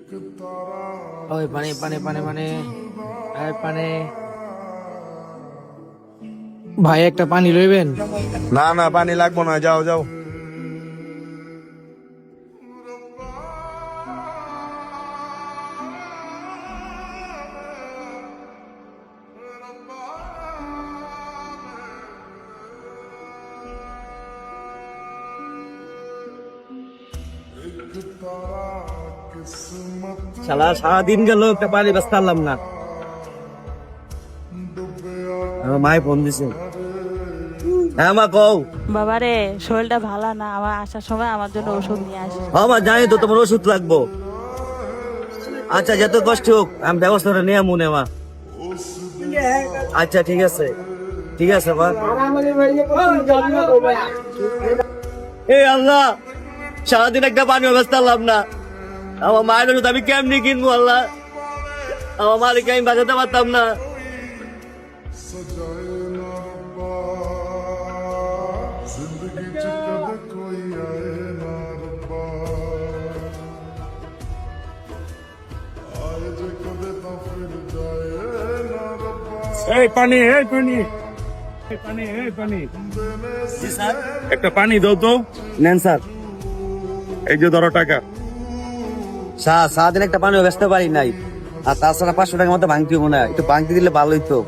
ওই পানি পানি পানি পানি আর পানি ভাই একটা পানি লইবেন? না না, পানি লাগবো না, যাও যাও। শালা সারাদিন গেল একটা পানি ব্যস্ত পারলাম না। আমার মায়ে ফোন দিছে। হ্যাঁ মা কও। বাবারে শরীরটা ভালো না, আমার আসার সময় আমার জন্য ওষুধ নিয়ে আসি। আমার জানি তো তোমার ওষুধ লাগবো। আচ্ছা যত কষ্ট হোক আমি ব্যবস্থাটা নিয়ে মনে মা। আচ্ছা ঠিক আছে ঠিক আছে মা। এই আল্লাহ, সারাদিন একটা পানি ব্যস্ত পারলাম না। আমার মায়ের ওষুধ আমি কেমনি কিনবো আল্লাহ? আমার মালিক আমি বাঁচাতে পারতাম না। এই পানি, এই পানি, এই পানি, এই পানি, একটা পানি দাও তো। নেন স্যার। এই যে ধরো টাকা। সারাদিন একটা পানিও বেচতে পারি নাই, আর তাছাড়া 500 টাকার মতো ভাঙতি মনে হয়, একটু ভাঙতি দিলে ভালোই তো।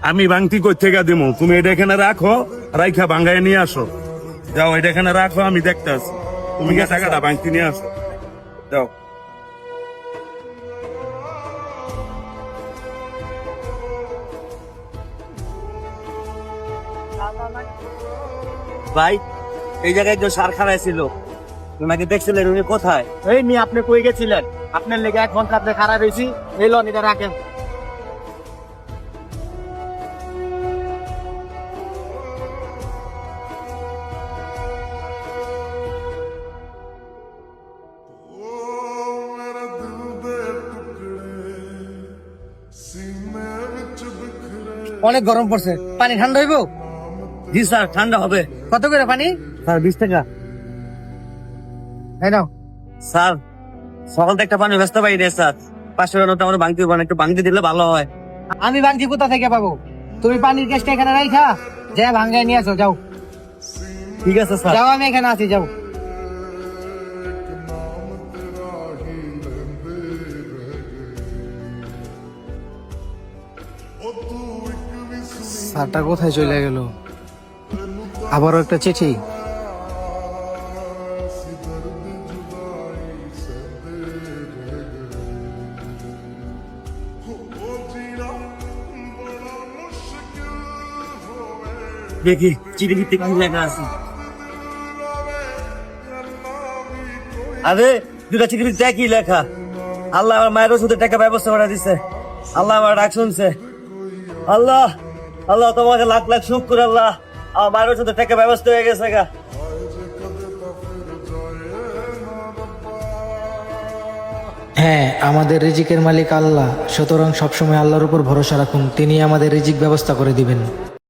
আমি ভাঙতি কই থেকে দিমু? তুমি এটা এখানে রাখো, রাইখা ভাঙ্গায় নিয়ে আসো। যাও এটা এখানে রাখো, আমি দেখতে আসি। তুমি গিয়ে টাকাটা ভাঙতি নিয়ে আসো, যাও। ভাই এই জায়গায় একজন সার খারাই ছিল, তোমাকে দেখছিলেন, উনি কোথায়? এই মি আপনি কই গেছিলেন? আপনার লেগে 1 ঘন্টা আপনি খারাপ হয়েছি। এই লোন এটা রাখেন। অনেক গরম পড়ছে, পানি ঠান্ডা হইব? জি স্যার ঠান্ডা হবে। কত করে পানি? স্যার 20 টাকা। এই নাও। স্যার সকাল থেকে একটা পানি ব্যস্ত পাই রে স্যার, 500 টাকা আমার ভাঙতি হবে না, একটু ভাঙতি দিলে ভালো হয়। আমি ভাঙছি কোথা থেকে পাবো? তুমি পানির কেসটা এখানে রাইখা যা ভাঙ্গায় নিয়ে আসো, যাও। ঠিক আছে স্যার। যাও, আমি এখানে আছি, যাও। স্যারটা কোথায় চলে গেল? আবারও একটা চিঠি। দেখি চিঠি ভিত্তিক কি লেখা আছে। আরে দুটা চিঠি ভিত্তিক কি লেখা? আল্লাহ আমার মায়ের ওষুধের টাকা ব্যবস্থা করে দিছে। আল্লাহ আমার ডাক শুনছে। আল্লাহ আল্লাহ তোমাকে লাখ লাখ শুকর। আল্লাহ আমার মায়ের ওষুধের টাকা ব্যবস্থা হয়ে গেছে গা। হ্যাঁ, আমাদের রিজিকের মালিক আল্লাহ, সুতরাং সবসময় আল্লাহর উপর ভরসা রাখুন, তিনি আমাদের রিজিক ব্যবস্থা করে দিবেন।